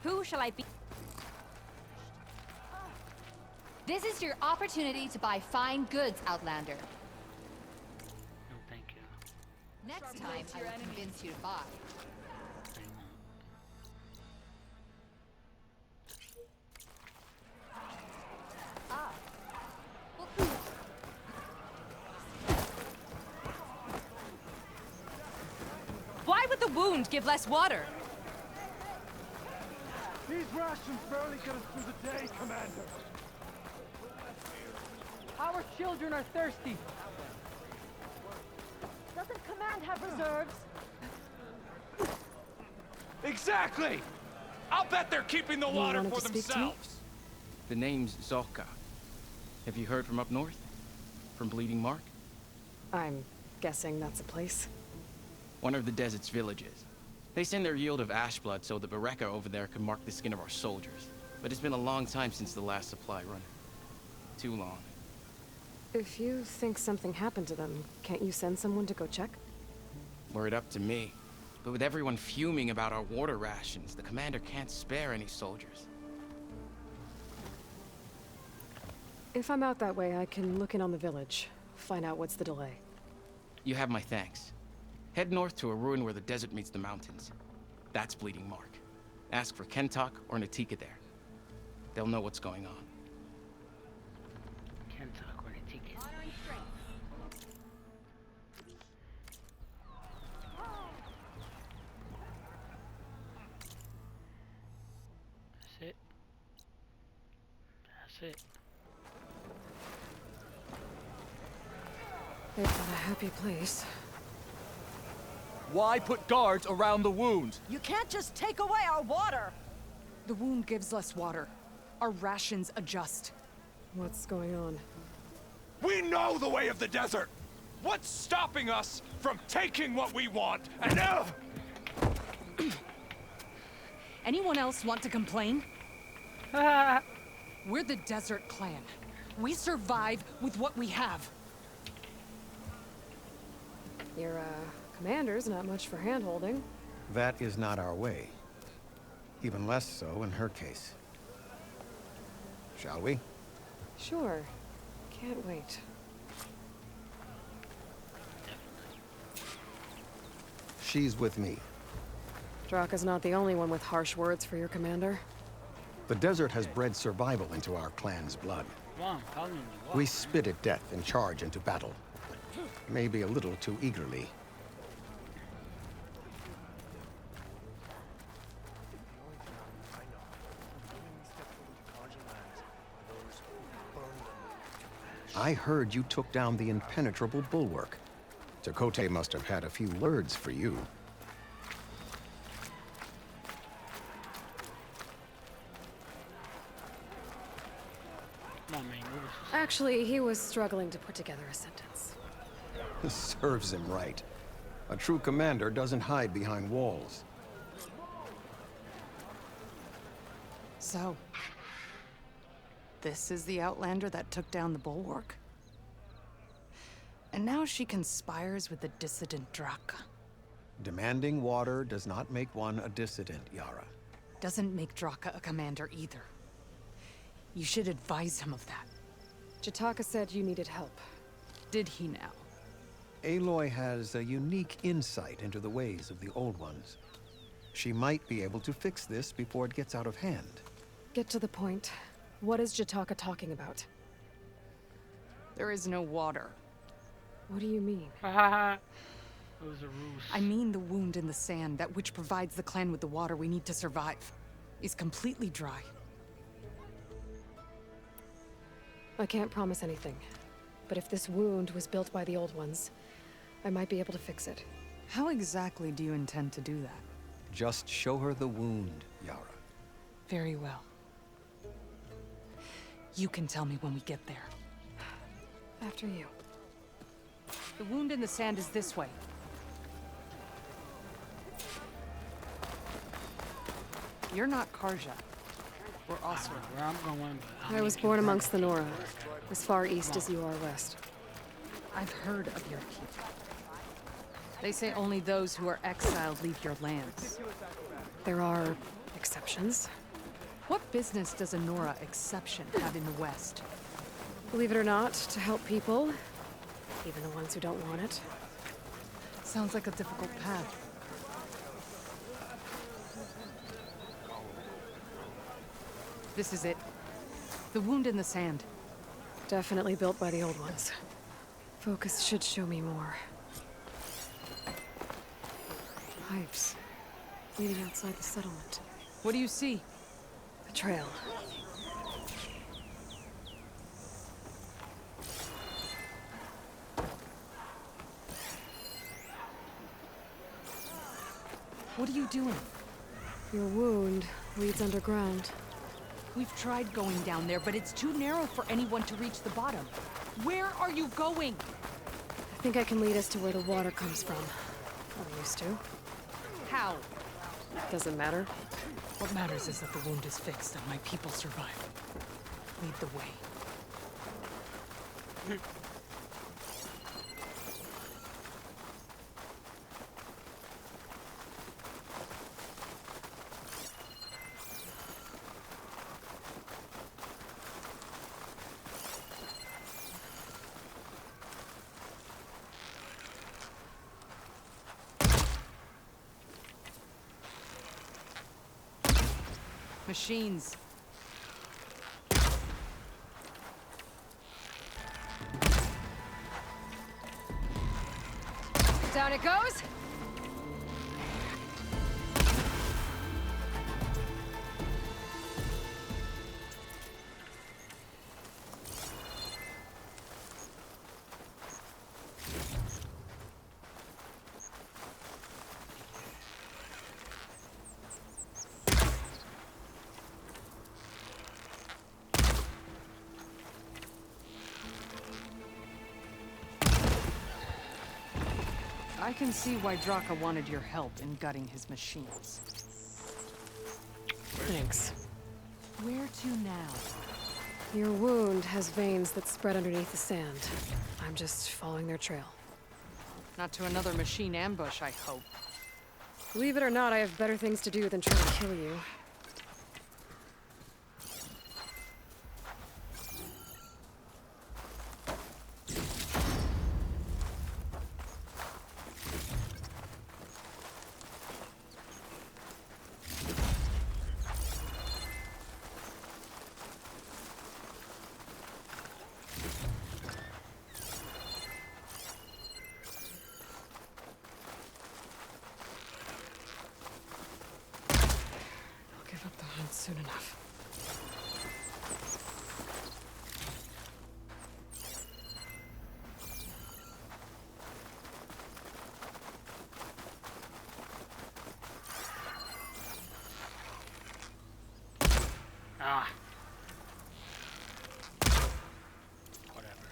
Who shall I be? This is your opportunity to buy fine goods, Outlander. No, thank you. Next time, I will convince you to buy. I won't. Why would the wound give less water? These rations barely get us through the day, Commander. Our children are thirsty. Doesn't Command have reserves? Exactly! I'll bet they're keeping the water for themselves. The name's Zolka. Have you heard from up north? From Bleeding Mark? I'm guessing that's a place. One of the desert's villages. They send their yield of ash blood so the Bereka over there can mark the skin of our soldiers. But it's been a long time since the last supply run. Too long. If you think something happened to them, can't you send someone to go check? Were it up to me. But with everyone fuming about our water rations, the commander can't spare any soldiers. If I'm out that way, I can look in on the village. Find out what's the delay. You have my thanks. Head north to a ruin where the desert meets the mountains. That's Bleeding Mark. Ask for Kentok or Natika there. They'll know what's going on. Can't talk when I take it. That's it. That's it. It's not a happy place. Why put guards around the wound? You can't just take away our water! The wound gives less water. Our rations adjust. What's going on? We know the way of the desert! What's stopping us from taking what we want? And Anyone else want to complain? We're the Desert Clan. We survive with what we have. Your, commander's not much for hand-holding. That is not our way. Even less so in her case. Shall we? Sure. Can't wait. She's with me. Draka's not the only one with harsh words for your commander. The desert has bred survival into our clan's blood. Come on, follow me. Walk, We man. spit at death and charge into battle. Maybe a little too eagerly. I heard you took down the impenetrable bulwark. Tekote must have had a few words for you. Come on, man. Move us. Actually, he was struggling to put together a sentence. Serves him right. A true commander doesn't hide behind walls. So, this is the Outlander that took down the bulwark? And now she conspires with the dissident Draka. Demanding water does not make one a dissident, Yara. Doesn't make Draka a commander either. You should advise him of that. Jataka said you needed help. Did he now? Aloy has a unique insight into the ways of the Old Ones. She might be able to fix this before it gets out of hand. Get to the point. What is Jataka talking about? There is no water. What do you mean? Ha ha ha. It was a ruse. I mean the wound in the sand, that which provides the clan with the water we need to survive, is completely dry. I can't promise anything. But if this wound was built by the Old Ones, I might be able to fix it. How exactly do you intend to do that? Just show her the wound, Yara. Very well. You can tell me when we get there. After you. The wound in the sand is this way. You're not Karja. We're I also. don't know where I'm going, but I was born amongst the Nora, as far east as you are west. I've heard of your people. They say only those who are exiled leave your lands. There are exceptions. What business does a Nora exception have in the West? Believe it or not, to help people, even the ones who don't want it. Sounds like a difficult path. This is it. The wound in the sand. Definitely built by the old ones. Focus should show me more. Pipes leading outside the settlement. What do you see? The trail. What are you doing? Your wound leads underground. We've tried going down there, but it's too narrow for anyone to reach the bottom. Where are you going? I think I can lead us to where the water comes from. Or used to. How? Doesn't matter. What matters is that the wound is fixed and my people survive. Lead the way. Machines. Down it goes! I can see why Draka wanted your help in gutting his machines. Thanks. Where to now? Your wound has veins that spread underneath the sand. I'm just following their trail. Not to another machine ambush, I hope. Believe it or not, I have better things to do than try to kill you. I'll give up the hunt soon enough. Ah. Whatever.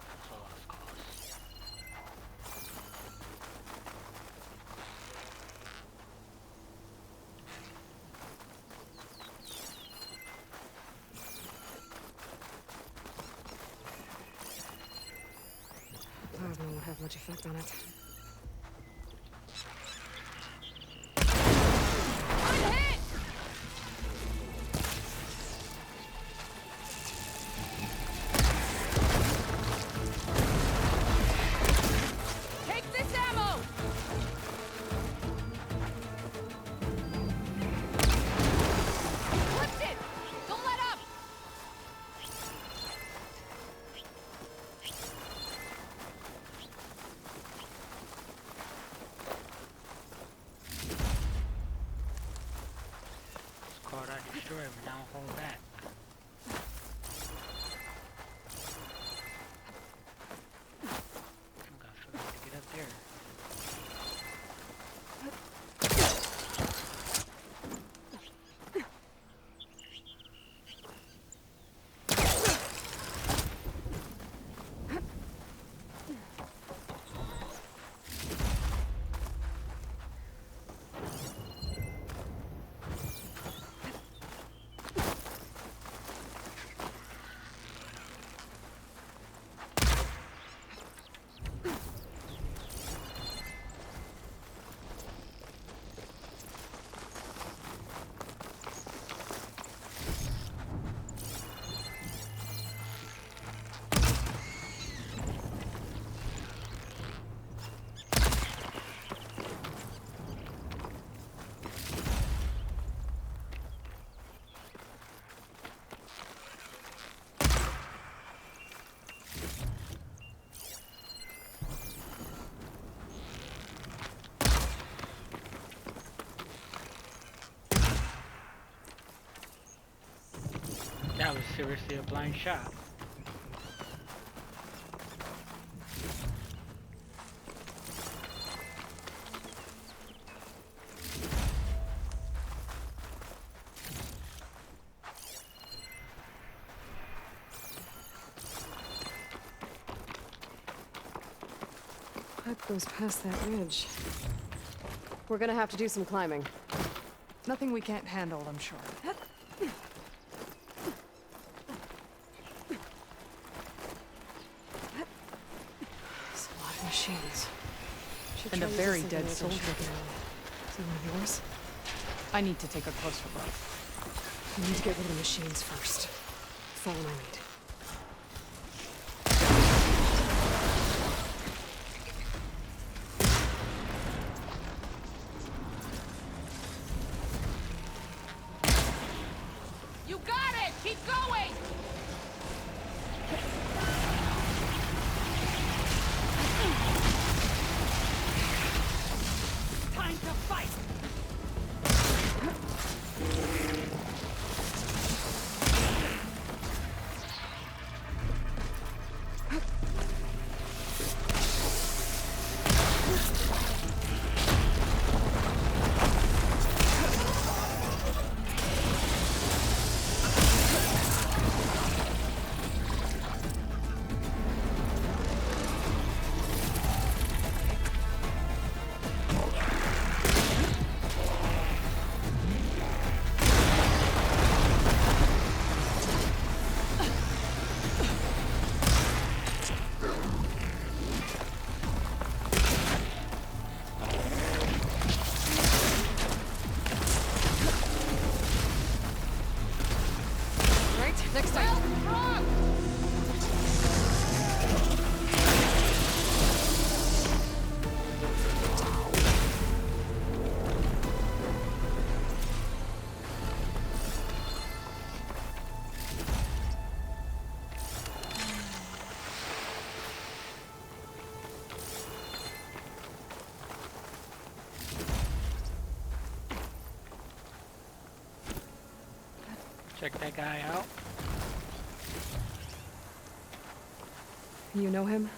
That's a lost cause. Plasma won't have much effect on it. Take this ammo! Lift it! Don't let up! Squad I destroyed, but now hold back. I gotta figure out how to get up there. That was seriously a blind shot. Pipe goes past that ridge. We're gonna have to do some climbing. Nothing we can't handle, I'm sure. There's a lot of machines. Should And try a to very listen to dead the soldier. attention of Is he one of yours? I need to take a closer look. We need to get rid of the machines first. Follow my lead. You got it! Keep going! Time to fight! Right? Next time. Check that guy out. You know him?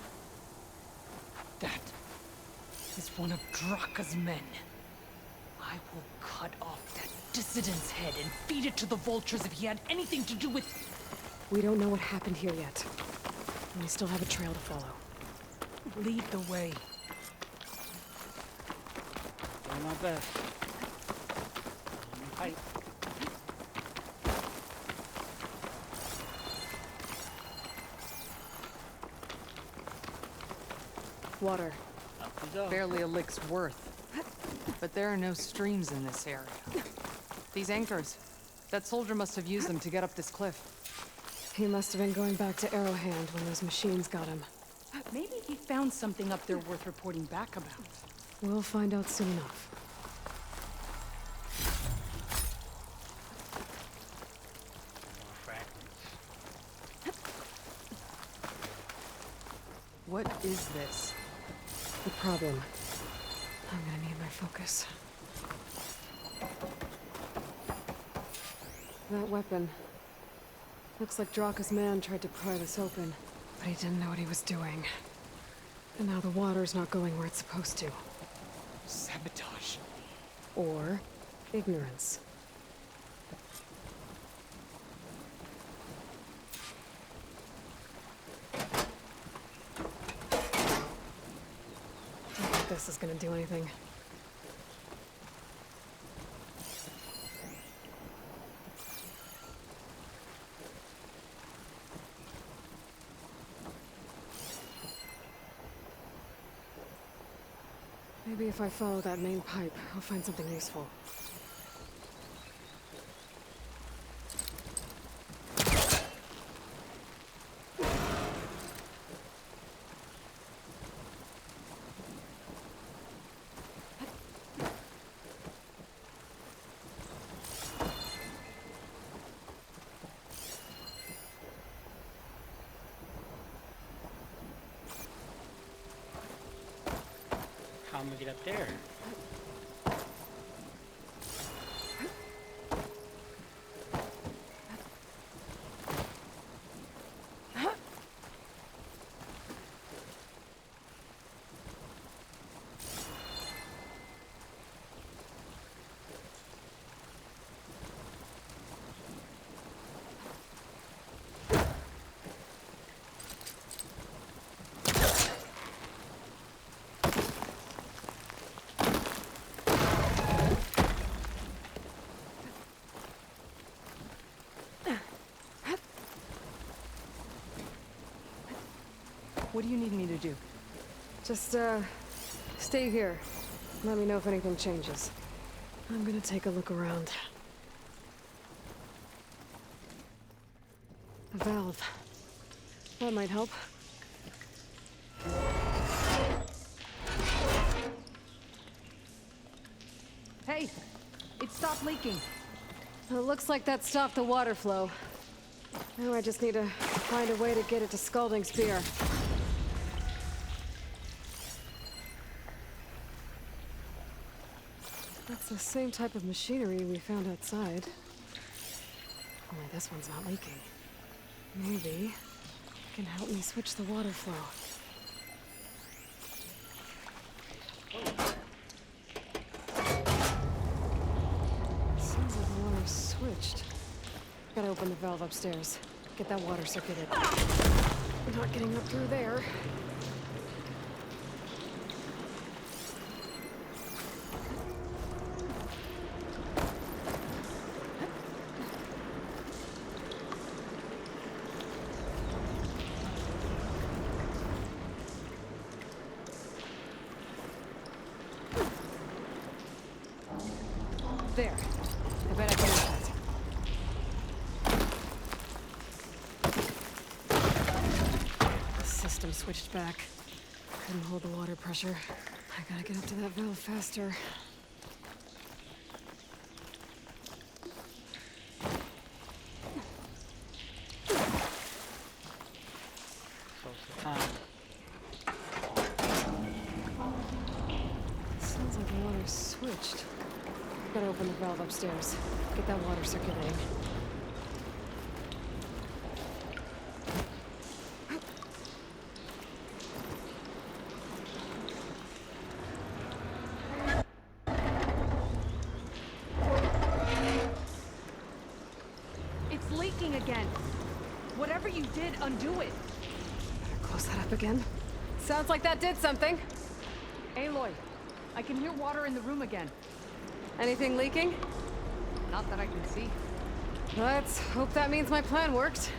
That is one of Draka's men. I will cut off that dissident's head and feed it to the vultures if he had anything to do with... We don't know what happened here yet. And we still have a trail to follow. Lead the way. Doing my best. Fight. Water. Up we go. Barely a lick's worth. But there are no streams in this area. These anchors. That soldier must have used them to get up this cliff. He must have been going back to Arrowhand when those machines got him. Maybe he found something up there worth reporting back about. We'll find out soon enough. More fragments. What is this? The problem. I'm gonna need my focus. That weapon. Looks like Draka's man tried to pry this open, but he didn't know what he was doing. And now the water's not going where it's supposed to. Sabotage. Or ignorance. I don't think this is gonna do anything. Maybe if I follow that main pipe, I'll find something useful. How am I gonna get up there? What do you need me to do? Just, stay here. Let me know if anything changes. I'm gonna take a look around. A valve. That might help. Hey! It stopped leaking. It looks like that stopped the water flow. Now I just need to find a way to get it to Scalding Spear. That's the same type of machinery we found outside. Only this one's not leaking. Maybe it can help me switch the water flow. Seems like the water's switched. Gotta open the valve upstairs. Get that water circuited. I'm not getting up through there. There. I bet I can do that. The system switched back. Couldn't hold the water pressure. I gotta get up to that valve faster. So it's time. Sounds like the water's switched. Gotta open the valve upstairs. Get that water circulating. It's leaking again. Whatever you did, undo it. Better close that up again. Sounds like that did something. Aloy, I can hear water in the room again. Anything leaking? Not that I can see. Let's hope that means my plan worked.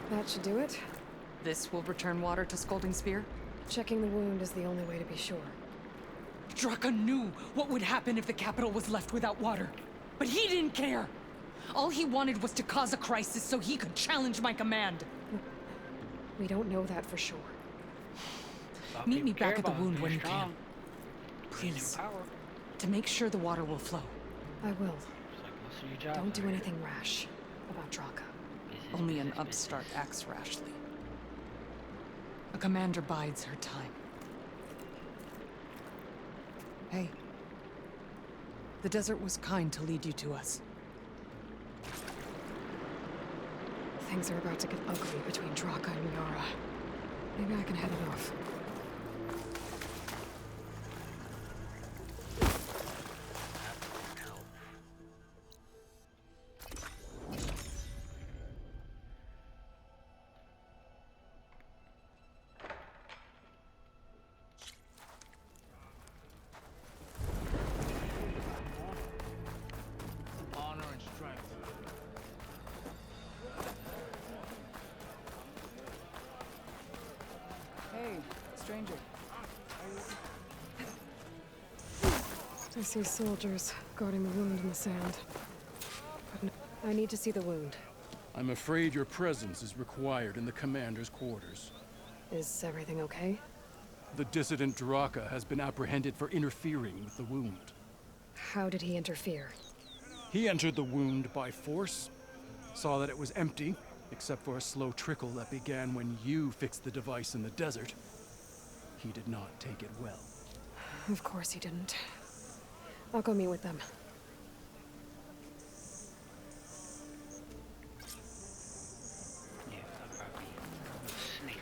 That should do it. This will return water to Scalding Spear? Checking the wound is the only way to be sure. Draka knew what would happen if the capital was left without water. But he didn't care! All he wanted was to cause a crisis so he could challenge my command. We don't know that for sure. Lot of Meet me people back care at the about wound him when you being can. strong, being in Please. power. To make sure the water will flow. I will. It's like most of your jobs. Don't do are. anything rash about Draka. Business, Only an business, upstart business. acts rashly. A commander bides her time. Hey. The desert was kind to lead you to us. Things are about to get ugly between Draka and Yara. Maybe I can head it off. Honor and strength. Hey, stranger. I see soldiers guarding the wound in the sand. But no, I need to see the wound. I'm afraid your presence is required in the commander's quarters. Is everything okay? The dissident Draka has been apprehended for interfering with the wound. How did he interfere? He entered the wound by force, saw that it was empty, except for a slow trickle that began when you fixed the device in the desert. He did not take it well. Of course he didn't. I'll go meet with them. Yeah, I'll probably snake.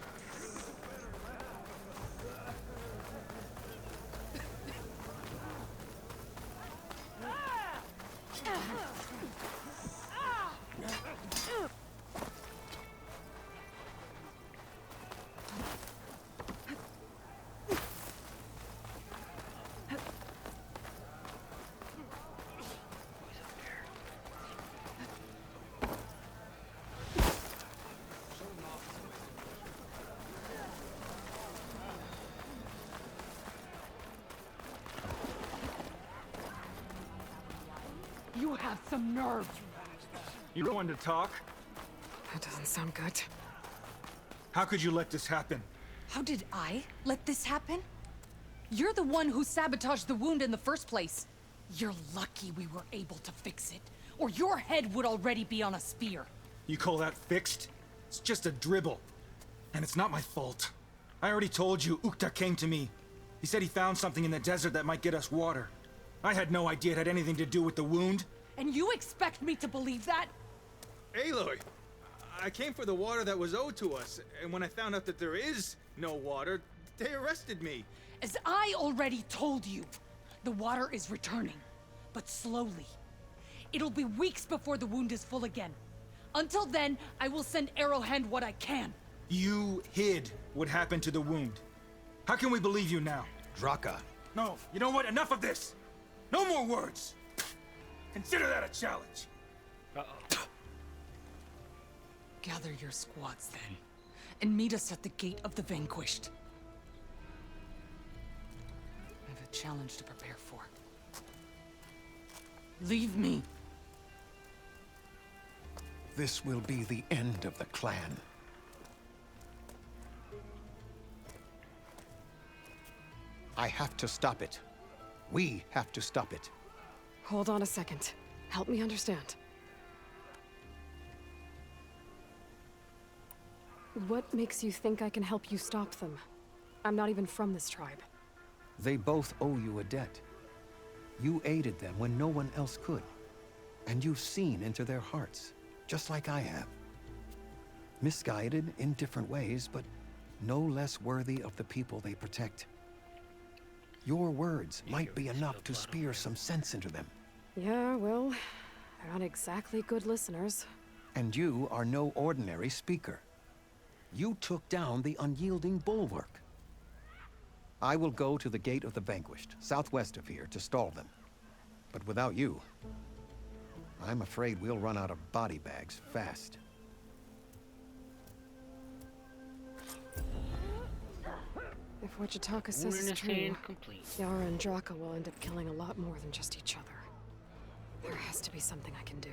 You have some nerve. You don't want to talk? That doesn't sound good. How could you let this happen? How did I let this happen? You're the one who sabotaged the wound in the first place. You're lucky we were able to fix it, or your head would already be on a spear. You call that fixed? It's just a dribble. And it's not my fault. I already told you, Ukta came to me. He said he found something in the desert that might get us water. I had no idea it had anything to do with the wound. And you expect me to believe that? Aloy, I came for the water that was owed to us, and when I found out that there is no water, they arrested me. As I already told you, the water is returning, but slowly. It'll be weeks before the wound is full again. Until then, I will send Arrowhand what I can. You hid what happened to the wound. How can we believe you now? Draka. No, you know what? Enough of this! No more words! Consider that a challenge! Uh-oh. Gather your squads then, and meet us at the Gate of the Vanquished. I have a challenge to prepare for. Leave me. This will be the end of the clan. I have to stop it. We have to stop it. Hold on a second. Help me understand. What makes you think I can help you stop them? I'm not even from this tribe. They both owe you a debt. You aided them when no one else could. And you've seen into their hearts, just like I have. Misguided in different ways, but no less worthy of the people they protect. Your words might be enough to spear some sense into them. Yeah, well, they're not exactly good listeners. And you are no ordinary speaker. You took down the unyielding bulwark. I will go to the Gate of the Vanquished, southwest of here, to stall them. But without you, I'm afraid we'll run out of body bags fast. If what Jataka says Wound in is his true, hand complete. Yara and Draka will end up killing a lot more than just each other. There has to be something I can do.